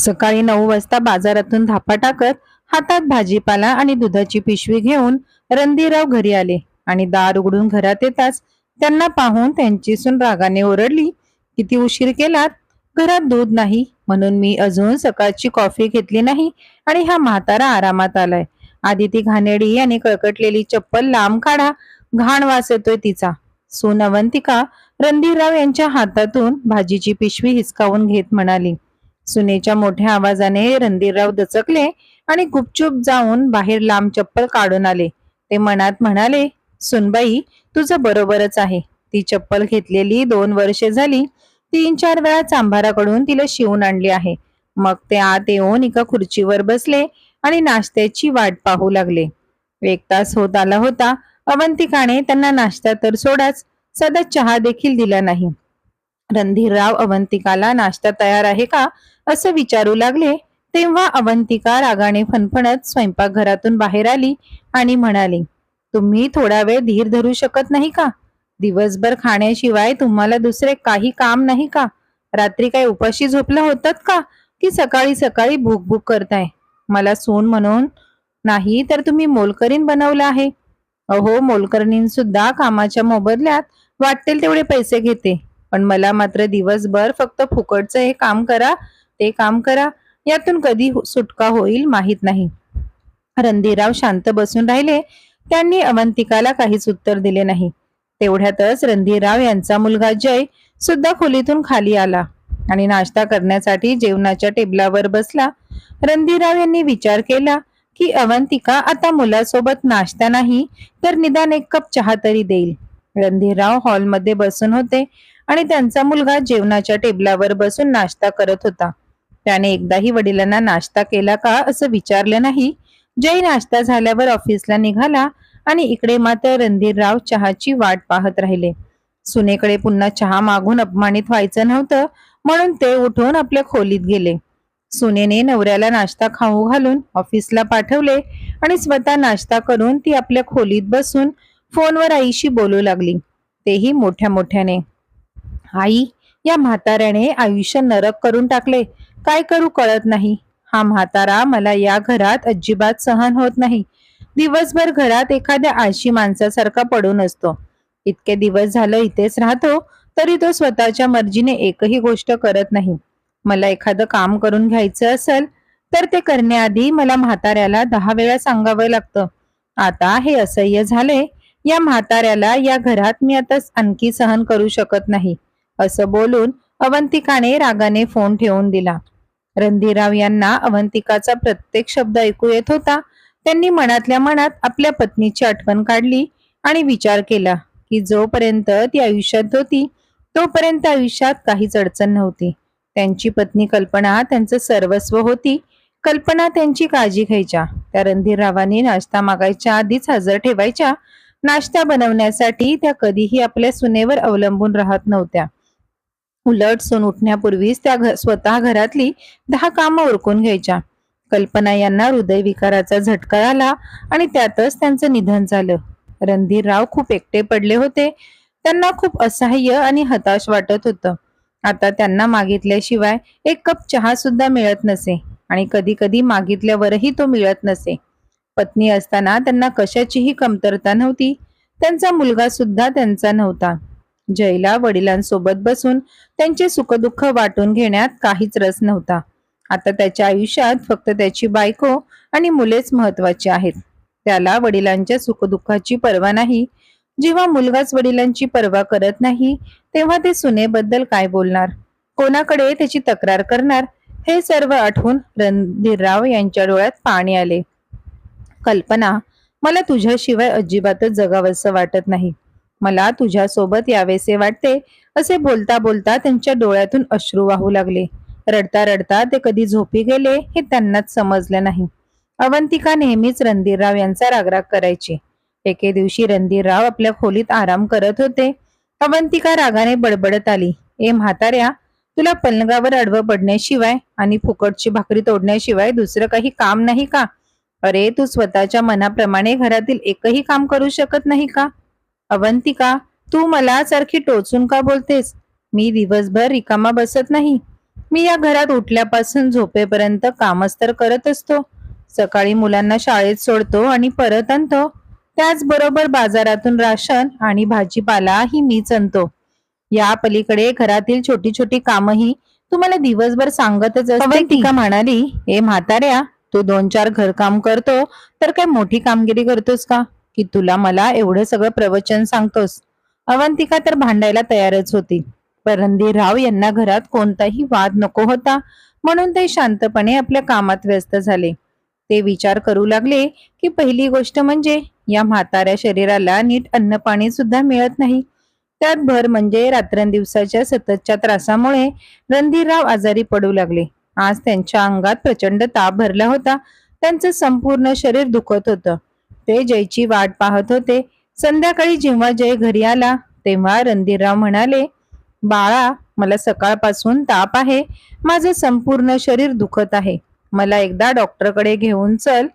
सकाळी 9 वाजता बाजारातून धापा टाकत हातात भाजीपाला आणि दुधाची पिशवी घेऊन रणधीरराव घरी आले आणि दार उघडून घरात येताच त्यांना पाहून त्यांची सून रागाने ओरडली, किती उशीर केलात? घरात दूध नाही म्हणून मी अजून सकाळची कॉफी घेतली नाही आणि हा म्हातारा आरामात आलाय. आधी ती घाणेरडी आणि कळकटलेली चप्पल लांब काढा, घाण वास येतोय तिचा. सून अवंतिका रणधीरराव यांच्या हातातून भाजीची पिशवी हिसकावून घेत म्हणाली. सुनेच्या मोठ्या आवाजाने रणधीरराव दचकले आणि गुपचूप जाऊन बाहेर लांब चप्पल काढून आले. ते मनात म्हणाले, सुनबाई, तुझं बरोबरच आहे. ती चप्पल घेतलेली 2 वर्षे झाली. 3-4 वेळा चांभाराकडून तिला शिवून आणली आहे. मग ते आत येऊन एका खुर्चीवर बसले आणि नाश्त्याची वाट पाहू लागले. 1 तास होत आला होता. अवंतिकाने त्यांना नाश्ता तर सोडाच, साधा चहा देखील दिला नाही. रणधीरराव अवंतिकाला नाश्ता तयार आहे का असं विचारू लागले तेव्हा अवंतिका रागाने फणफणत स्वयंपाकघरातून बाहेर आली आणि म्हणाली, तुम्ही थोडा वेळ धीर धरू शकत नाही का? दिवसभर खाण्याशिवाय तुम्हाला दुसरे काही काम नाही का? रात्री काय उपाशी झोपला होतात का की सकाळी सकाळी भूक भूक करताय? मला सून म्हणून नाही तर तुम्ही मोलकरीण बनवलं आहे. अहो, मोलकरणीन सुद्धा कामाच्या मोबदल्यात वाटेल तेवढे पैसे घेते, पण मला मात्र दिवसभर फक्त फुकटचं हे काम करा ते काम करा, यातून कधी सुटका होईल माहित नाही. रणधीरराव शांत बसून राहिले. त्यांनी अवंतिकाला काहीच उत्तर दिले नाही. तेवढ्यातच रणधीरराव यांचा मुलगा जय सुद्धा खोलीतून खाली आला आणि नाश्ता करण्यासाठी जेवणाच्या टेबलावर बसला. रणधीरराव यांनी विचार केला की अवंतिका आता मुलासोबत नाश्ता नाही तर निदान 1 कप चहा तरी देईल. रणधीरराव हॉलमध्ये बसून होते आणि त्यांचा मुलगा जेवणाच्या टेबलावर बसून नाश्ता करत होता. त्याने एकदाही वडिलांना नाश्ता केला का असं विचारलं नाही. जय नाश्ता झाल्यावर ऑफिसला निघाला आणि इकडे मात्र रणधीरराव चहाची वाट पाहत राहिले. सुनेकडे पुन्हा चहा मागून अपमानित व्हायचं नव्हतं म्हणून ते उठून आपल्या खोलीत गेले. सुनेने नवऱ्याला नाश्ता खाऊ घालून ऑफिसला पाठवले आणि स्वतः नाश्ता करून ती आपल्या खोलीत बसून फोनवर आईशी बोलू लागली, तेही मोठ्या मोठ्याने. आई, या म्हाताऱ्याने आयुष्य नरक करून टाकले. काय करू कळत नाही. हा म्हातारा मला या घरात अजिबात सहन होत नाही. दिवसभर घरात एखाद्या आळशी माणसासारखा पडून असतो. इतके दिवस झालं इथेच राहतो तरी तो स्वतःच्या मर्जीने एकही गोष्ट करत नाही. मला एखादं काम करून घ्यायचं असेल तर ते करण्याआधी मला म्हाताऱ्याला 10 वेळा सांगावं लागतं. आता हे असह्य झाले. या म्हाताऱ्याला या घरात मी आता आणखी सहन करू शकत नाही. असं बोलून अवंतिकाने रागाने फोन ठेवून दिला. रणधीरराव यांना अवंतिकाचा प्रत्येक शब्द ऐकू येत होता. त्यांनी मनातल्या मनात आपल्या पत्नीची आठवण काढली आणि विचार केला की जोपर्यंत ती आयुष्यात होती तोपर्यंत आयुष्यात काहीच अडचण नव्हती. त्यांची पत्नी कल्पना त्यांचं सर्वस्व होती. कल्पना त्यांची काळजी घ्यायच्या. त्या रणधीररावांनी नाश्ता मागायच्या आधीच हजर ठेवायच्या. नाश्ता बनवण्यासाठी त्या कधीही आपल्या सुनेवर अवलंबून राहत नव्हत्या. उलट सून उठण्यापूर्वीच त्या स्वतः घरातली 10 कामं उरकून घ्यायच्या. कल्पना यांना हृदयविकाराचा झटका आला आणि त्यातच त्यांचं निधन झालं. रणधीरराव खूप एकटे पडले होते. त्यांना खूप असहाय्य आणि हताश वाटत होतं. आता त्यांना मागितल्याशिवाय 1 कप चहा सुद्धा मिळत नसे आणि कधी कधी मागितल्यावरही तो मिळत नसे. पत्नी असताना त्यांना कशाचीही कमतरता नव्हती. त्यांचा मुलगा सुद्धा त्यांचा नव्हता. जयला वडिलांसोबत बसून त्यांचे सुखदुःख वाटून घेण्यात काहीच रस नव्हता. आता त्याच्या आयुष्यात फक्त त्याची बायको आणि मुलेच महत्वाची आहेत. त्याला वडिलांच्या सुखदुःखाची पर्वा नाही. जेव्हा मुलगाच वडिलांची पर्वा करत नाही तेव्हा ते सुनेबद्दल काय बोलणार, कोणाकडे त्याची तक्रार करणार? हे सर्व आठवून रणधीरराव यांच्या डोळ्यात पाणी आले. कल्पना, मला तुझ्याशिवाय अजिबातच जगावंसं वाटत नाही. मला तुझ्यासोबत यावेसे वाटते. असे बोलता बोलता त्यांच्या डोळ्यातून अश्रू वाहू लागले. रडता रडता ते कधी झोपी गेले हे त्यांनाच समजलं नाही. अवंतिका नेहमीच रणधीरराव यांचा रागराग करायची. एके दिवशी रणधीरराव आपल्या खोलीत आराम करत होते. अवंतिका रागाने बडबडत आली, ए म्हाताऱ्या, तुला पलंगावर आडवं पडण्याशिवाय आणि फुकटची भाकरी तोडण्याशिवाय दुसरं काही काम नाही का? अरे, तू स्वतःच्या मनाप्रमाणे घरातील एकही काम करू शकत नाही का? अवंतिका, तू मला सारखी टोचून का बोलतेस? मी दिवसभर रिकामा बसत नाही. मी या घरात उठल्यापासून झोपेपर्यंत कामच तर करत असतो. सकाळी मुलांना शाळेत सोडतो आणि परत आणतो. त्याचबरोबर बाजारातून राशन आणि भाजीपाला ही मीच आणतो. या पलीकडे घरातील छोटी छोटी कामही तुम्हाला दिवसभर सांगतच असते. अवंतिका म्हणाली, ए म्हाताऱ्या, तू 2-4 घरकाम करतो तर काय मोठी कामगिरी करतोस का, की तुला मला एवढं सगळं प्रवचन सांगतोस? अवंतिका तर भांडायला तयारच होती, पण रणधीरराव यांना घरात कोणताही वाद नको होता, म्हणून ते शांतपणे आपल्या कामात व्यस्त झाले. ते विचार करू लागले की पहिली गोष्ट म्हणजे या म्हाताऱ्या शरीराला नीट अन्न पाणी सुद्धा मिळत नाही. त्यात भर म्हणजे रात्रंदिवसाच्या सततच्या त्रासामुळे रणधीरराव आजारी पडू लागले. आज त्यांच्या अंगात प्रचंड ताप भरला होता. त्यांचं संपूर्ण शरीर दुखत होतं. ते जयची वाट पाहत होते. संध्याकाळी जेव्हा जय घरी आला तेव्हा रणधीरराव म्हणाले, बाळा, मला सकाळपासून ताप आहे. माझं संपूर्ण शरीर दुखत आहे. मला एकदा डॉक्टरकडे घेऊन चल.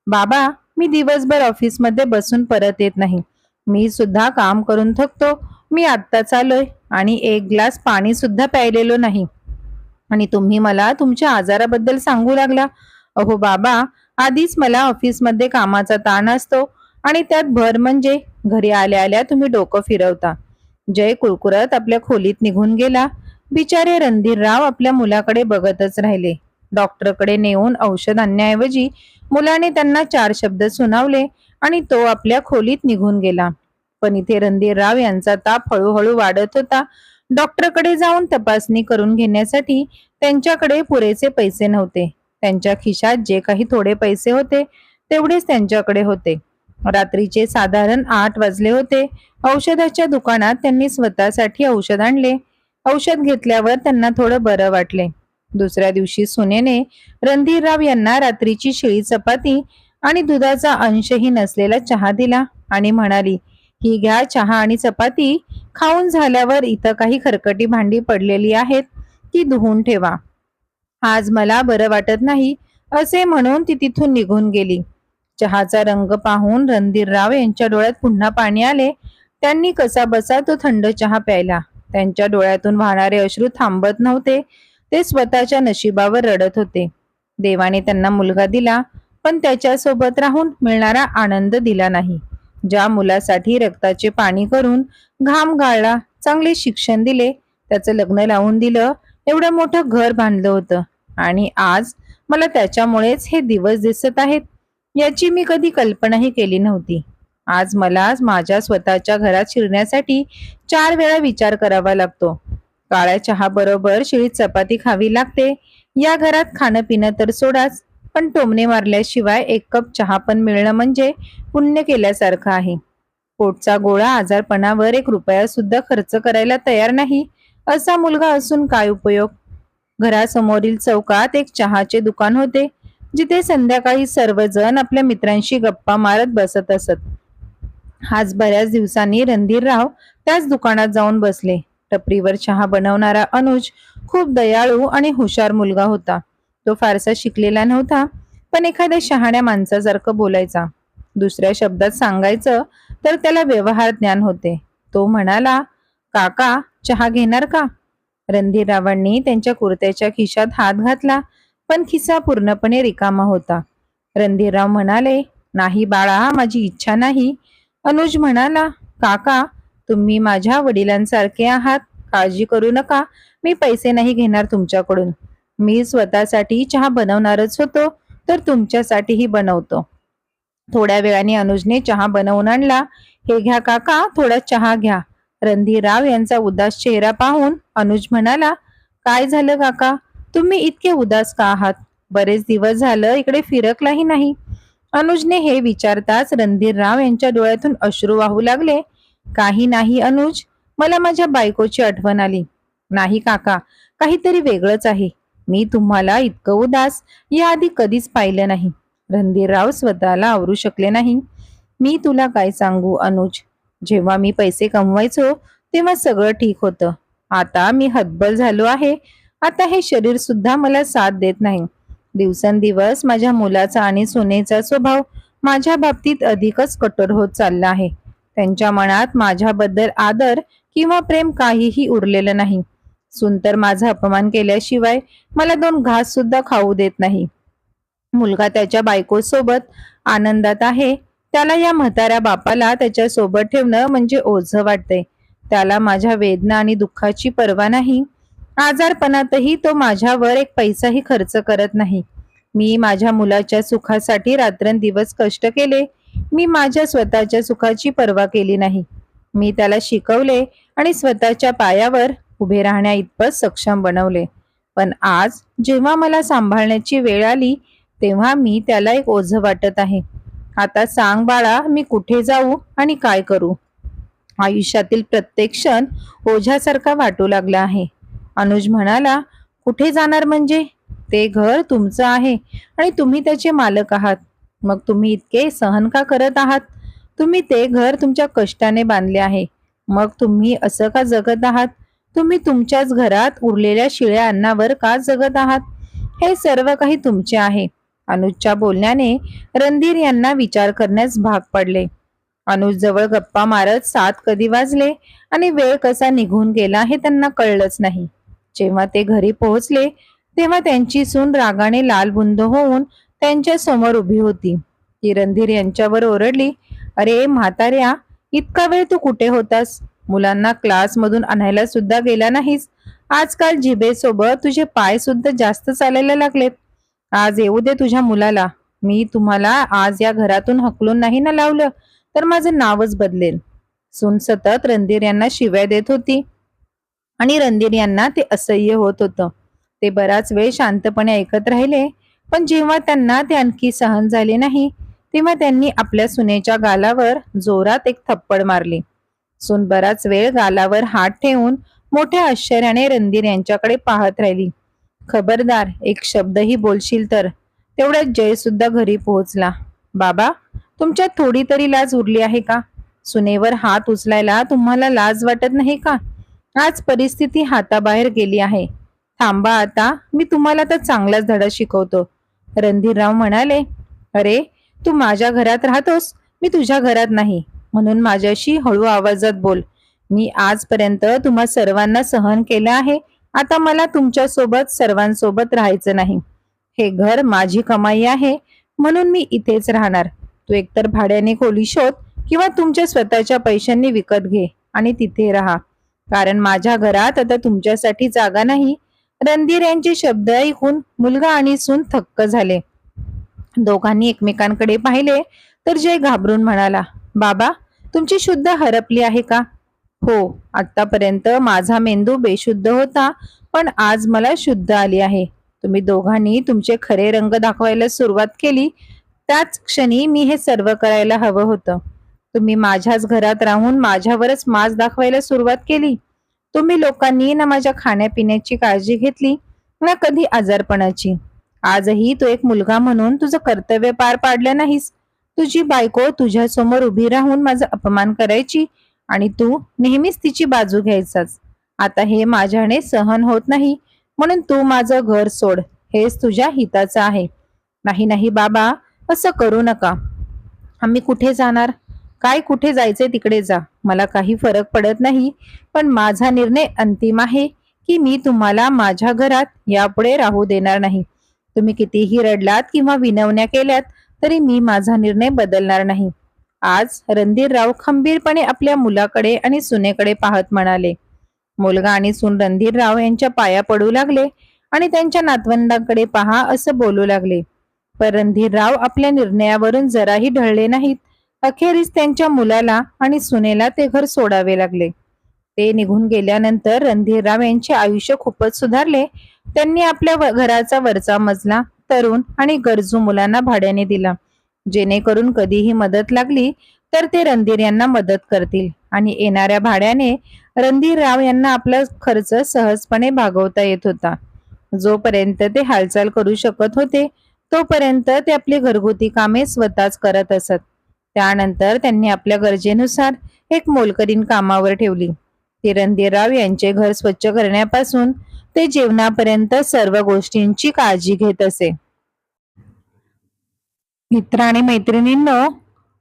बाबा, मी दिवसभर ऑफिसमध्ये बसून परत येत नाही. मी सुद्धा काम करून थकतो. मी आत्ताच आलोय आणि एक ग्लास पाणी सुद्धा प्यायलेलो नाही, आणि तुम्ही मला तुमच्या आजाराबद्दल सांगू लागला. अहो बाबा, आधीच मला ऑफिसमध्ये कामाचा ताण असतो आणि त्यात भर म्हणजे घरी आल्या आल्या तुम्ही डोकं फिरवता. जय कुरकुरत आपल्या खोलीत निघून गेला. बिचारे रणधीरराव आपल्या मुलाकडे बघतच राहिले. डॉक्टरकडे नेऊन औषध आणण्याऐवजी मुलाने त्यांना 4 शब्द सुनावले आणि तो आपल्या खोलीत निघून गेला. पण इथे रणधीरराव यांचा ताप हळूहळू वाढत होता. डॉक्टरकडे जाऊन तपासणी करून घेण्यासाठी त्यांच्याकडे पुरेसे पैसे नव्हते. त्यांच्या खिशात जे काही थोडे पैसे होते तेवढेच त्यांच्याकडे होते. रात्रीचे साधारण 8 वाजले होते. औषधाच्या दुकानात त्यांनी स्वतःसाठी औषध आणले. औषध घेतल्यावर त्यांना थोडं बरं वाटले. दुसऱ्या दिवशी सुनेने रणधीरराव यांना रात्रीची शिळी चपाती आणि दुधाचा अंशही नसलेला चहा दिला आणि म्हणाली, ही घ्या चहा आणि चपाती. खाऊन झाल्यावर इथं काही खरकटी भांडी पडलेली आहेत, ती धुवून ठेवा. आज मला बरं वाटत नाही, असे म्हणून ती तिथून निघून गेली. चहाचा रंग पाहून रणधीरराव यांच्या डोळ्यात पुन्हा पाणी आले. त्यांनी कसा बसा तो थंड चहा प्यायला. त्यांच्या डोळ्यातून वाहणारे अश्रू थांबत नव्हते. ते स्वतःच्या नशिबावर रडत होते. देवाने त्यांना मुलगा दिला, पण त्याच्यासोबत राहून मिळणारा आनंद दिला नाही. ज्या मुलासाठी रक्ताचे पाणी करून घाम गाळला, चांगले शिक्षण दिले, त्याचं लग्न लावून दिलं, एवढं मोठं घर बांधलं होतं, आणि आज मला त्याच्यामुळेच हे दिवस दिसत आहेत, याची मी कधी कल्पनाही केली नव्हती. आज मला माझ्या स्वतःच्या घरात शिरण्यासाठी 4 वेळा विचार करावा लागतो. काळ्या चहा बरोबर शिळी चपाती खावी लागते. या घरात खाणं पिणं तर सोडाच, पण टोमणे मारल्याशिवाय 1 कप चहा पण मिळणं म्हणजे पुण्य केल्यासारखं आहे. पोटचा गोळा आजारपणावर 1 रुपया सुद्धा खर्च करायला तयार नाही, असा मुलगा असून काय उपयोग? घरासमोरील चौकात एक चहाचे दुकान होते, जिथे संध्याकाळी सर्वजण आपल्या मित्रांशी गप्पा मारत बसत असत. आज बऱ्याच दिवसांनी रणधीरराव त्याच दुकानात जाऊन बसले. टपरीवर चहा बनवणारा अनुज खूप दयाळू आणि हुशार मुलगा होता. तो फारसा शिकलेला नव्हता, पण एखाद्या शहाण्या माणसासारखं बोलायचा. दुसऱ्या शब्दात सांगायचं तर त्याला व्यवहार ज्ञान होते. तो म्हणाला, काका, चहा घेणार का? रणधीररावांनी त्यांच्या कुर्त्याच्या खिशात हात घातला, पण खिसा पूर्णपणे रिकामा होता. रणधीरराव म्हणाले, नाही बाळा, माझी इच्छा नाही. अनुज म्हणाला, काका, तुम्ही माझ्या वडिलांसारखे आहात, काळजी करू नका. मी पैसे नाही घेणार तुमच्याकडून. मी स्वतःसाठी चहा बनवणारच होतो, तर तुमच्यासाठीही बनवतो. थोड्या वेळाने अनुजने चहा बनवून आणला. हे घ्या काका, थोडा चहा घ्या. रणधीरराव यांचा उदास चेहरा पाहून अनुज म्हणाला, काय झालं काका, तुम्ही इतके उदास का आहात? बरेच दिवस झालं इकडे फिरकलाही नाही. अनुजने हे विचारताच रणधीरराव यांच्या डोळ्यातून अश्रू वाहू लागले. काही नाही अनुज, मला माझ्या बायकोची आठवण आली. नाही काका, काहीतरी वेगळंच आहे. मी तुम्हाला इतकं उदास याआधी कधीच पाहिलं नाही. रणधीरराव स्वतःला आवरू शकले नाही. मी तुला काय सांगू अनुज, जेव्हा मी पैसे कमवायचो तेव्हा सगळं ठीक होतं. आता मी हतबल झालो आहे. आता हे शरीर सुद्धा मला साथ देत नाही. दिवसेंदिवस माझ्या मुलाचा आणि सुनेचा स्वभाव माझ्या बाबतीत अधिकच कठोर होत चालला आहे. त्यांच्या मनात माझ्याबद्दल आदर किंवा प्रेम काहीही उरलेलं नाही. सून तर माझा अपमान केल्याशिवाय मला 2 घास सुद्धा खाऊ देत नाही. मुलगा त्याच्या बायकोसोबत आनंदात आहे, त्याला या म्हाताऱ्या बापाला त्याच्या सोबत ठेवणं म्हणजे ओझं वाटतंय. त्याला माझ्या वेदना आणि दुःखाची पर्वा नाही. आजारपणातही तो माझ्यावर एक पैसाही खर्च करत नाही. मी माझ्या मुलाच्या सुखासाठी रात्रंदिवस कष्ट केले. मी माझ्या स्वतःच्या सुखाची पर्वा केली नाही. मी त्याला शिकवले आणि स्वतःच्या पायावर उभे राहण्या इतपत सक्षम बनवले. पण आज जेव्हा मला सांभाळण्याची वेळ आली, तेव्हा मी त्याला एक ओझं वाटत आहे. आता सांग बाळा, मी कुठे जाऊ आणि काय करू? आयुष्यातील प्रत्येक क्षण ओझ्यासारखा वाटू लागला आहे. अनुज म्हणाला, कुठे जाणार म्हणजे? ते घर तुमचं आहे आणि तुम्ही त्याचे मालक आहात. मग तुम्ही इतके सहन का करत आहात? तुम्ही ते घर तुमच्या कष्टाने बांधले आहे. मग तुम्ही असं का जगत आहात? तुम्ही तुमच्याच घरात उरलेल्या शिळ्या अन्नावर का जगत आहात? हे सर्व काही तुमचे आहे. अनुजच्या बोलण्याने रणधीर यांना विचार करण्यास भाग पडले. अनुज जवळ गप्पा मारत 7 कधी वाजले आणि वेळ कसा निघून गेला हे त्यांना कळलंच नाही. जेव्हा ते घरी पोहोचले तेव्हा त्यांची सून रागाने लालबुंद होऊन त्यांच्या समोर उभी होती. ती रणधीर यांच्यावर ओरडली, अरे म्हाताऱ्या, इतका वेळ तू कुठे होतास? मुलांना क्लासमधून आणायला सुद्धा गेला नाहीस. आजकाल जिभेसोबत तुझे पाय सुद्धा जास्त चालायला लागलेत. आज येऊ दे तुझ्या मुलाला. मी तुम्हाला आज या घरातून हकलून नाही ना लावलं तर माझं नावच बदलेल. सून सतत रणधीर यांना शिव्या देत होती आणि रणधीर यांना ते असह्य होत होतं. ते बराच वेळ शांतपणे ऐकत राहिले, पण जेव्हा त्यांना ते आणखी सहन झाले नाही तेव्हा त्यांनी आपल्या सुनेच्या गालावर जोरात एक थप्पड मारली. सून बराच वेळ गालावर हात ठेवून मोठ्या आश्चर्याने रणधीर यांच्याकडे पाहत राहिली. खबरदार, एक शब्दही बोलशील तर. तेवढ्यात जय सुद्धा घरी पोहोचला. बाबा, तुमच्यात थोडी तरी लाज उरली आहे का? सुनेवर हात उचलायला तुम्हाला लाज वाटत नाही का? आज परिस्थिती हाताबाहेर गेली आहे. थांबा, आता मी तुम्हाला तर चांगलाच धडा शिकवतो. रणधीरराव म्हणाले, अरे तू माझ्या घरात राहतोस, मी तुझ्या घरात नाही, म्हणून माझ्याशी हळू आवाजात बोल. मी आजपर्यंत तुम्हा सर्वांना सहन केलं आहे. आता मला तुमच्या सोबत सर्वांसोबत राहायचं नाही. हे घर माझी कमाई आहे, म्हणून मी इथेच राहणार. तू एकतर भाड्याने खोली शोध किंवा तुमच्या स्वतःच्या पैशांनी विकत घे आणि तिथे राहा, कारण माझ्या घरात आता तुमच्यासाठी जागा नाही. रणधीर यांचे शब्द ऐकून मुलगा आणि सून थक्क झाले. दोघांनी एकमेकांकडे पाहिले तर जय घाबरून म्हणाला, बाबा, तुमची शुद्ध हरपली आहे का? हो, आतापर्यंत माझा मेंदू बेशुद्ध होता, पण आज मला शुद्ध आली आहे. तुम्ही दोघांनी तुमचे खरे रंग दाखवायला सुरुवात केली. त्याच क्षणी मी हे सर्व करायला हवं होतं. तुम्ही माझ्याच घरात राहून माझ्यावरच माज दाखवायला सुरुवात केली. तुम्ही लोकांनी ना माझ्या खाण्यापिण्याची काळजी घेतली ना कधी आजारपणाची. आजही तो एक मुलगा म्हणून तुझं कर्तव्य पार पाडलं नाहीस. तुझी बायको तुझ्या समोर उभी राहून माझा अपमान करायची आणि तू नेहमीच तिची बाजू घ्यायचास. आता हे माझ्याने सहन होत नाही, म्हणून तू माझं घर सोड. हेच तुझ्या हिताचं आहे. नाही नाही बाबा, असं करू नका. आम्ही कुठे जाणार? काय, कुठे जायचे तिकडे जा, मला काही फरक पडत नाही. पण माझा निर्णय अंतिम आहे की मी तुम्हाला माझ्या घरात यापुढे राहू देणार नाही. तुम्ही कितीही रडलात किंवा विनवण्या केल्यात तरी मी माझा निर्णय बदलणार नाही. आज रणधीरराव खंबीरपणे आपल्या मुलाकडे आणि सुनेकडे पाहत म्हणाले. मुलगा आणि सून रणधीरराव यांच्या पाया पडू लागले आणि त्यांच्या नातवंडांकडे पहा असं बोलू लागले. पण रणधीरराव आपल्या निर्णयावरून जराही ढळले नाहीत. अखेरीस त्यांच्या मुलाला आणि सुनेला ते घर सोडावे लागले. ते निघून गेल्यानंतर रणधीरराव यांचे आयुष्य खूपच सुधारले. त्यांनी आपल्या घराचा वरचा मजला तरुण आणि गरजू मुलांना भाड्याने दिला, जेणेकरून कधीही मदत लागली तर ते रणधीर यांना मदत करतील आणि येणाऱ्या भाड्याने रणधीरराव यांना आपला खर्च सहजपणे भागवता येत होता. जोपर्यंत ते हालचाल करू शकत होते तोपर्यंत ते आपली घरगुती कामे स्वतःच करत असत. त्यानंतर त्यांनी आपल्या गरजेनुसार एक मोलकरीण कामावर ठेवली. ती रणधीरराव यांचे घर स्वच्छ करण्यापासून ते जेवणापर्यंत सर्व गोष्टींची काळजी घेत असे. मित्र आणि मैत्रिणींनो,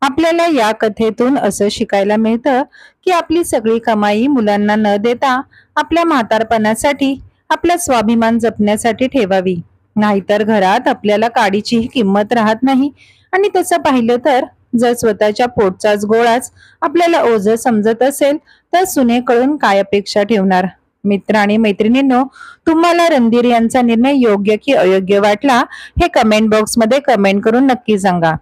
आपल्याला या कथेतून असं शिकायला मिळतं की आपली सगळी कमाई मुलांना न देता आपल्या म्हातारपणासाठी, आपला स्वाभिमान जपण्यासाठी ठेवावी. नाहीतर घरात आपल्याला काडीचीही किंमत राहत नाही. आणि तसं पाहिलं तर जर स्वतःच्या पोटचाच गोळाच आपल्याला ओझं समजत असेल तर सुनेकडून काय अपेक्षा ठेवणार. मित्र आणि मैत्रिणींनो, तुम्हाला रणधीर यांचा निर्णय योग्य की अयोग्य वाटला हे कमेंट बॉक्स मध्ये कमेंट करून नक्की सांगा.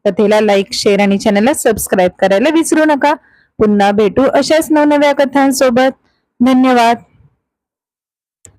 कथेला लाईक, शेअर आणि चॅनलला सबस्क्राईब करायला विसरू नका. पुन्हा भेटू अशाच नवनव्या कथांसोबत. धन्यवाद.